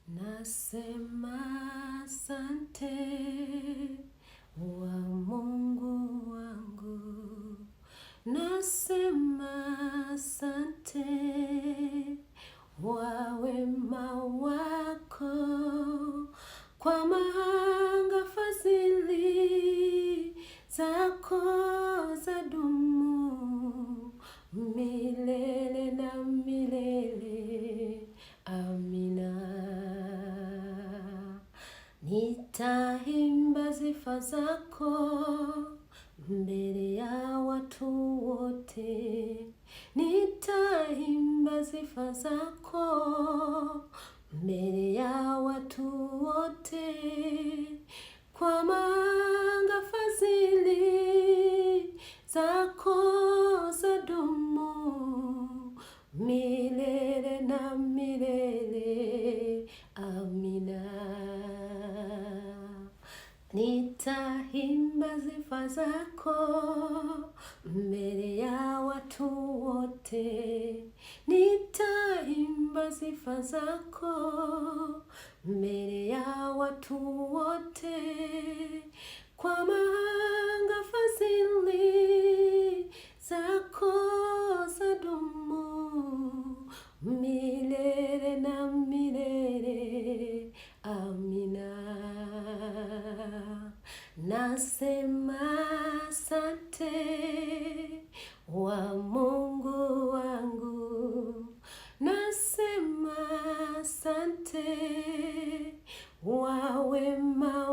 Nasema asante wa Mungu wangu, nasema asante wa wema wako, kwa maana fadhili zako zadumu milele na milele. Amina. Nitaimba sifa zako mbele ya watu wote, nitaimba sifa zako mbele ya watu wote, kwa maana fadhili zako zadumu milele na milele. Amina. Nitaimba sifa zako mbele ya watu wote, nitaimba sifa zako mbele ya watu wote, kwa maana fadhili zako zadumu milele na milele. Amina. Nasema asante wa Mungu wangu, nasema asante wa wema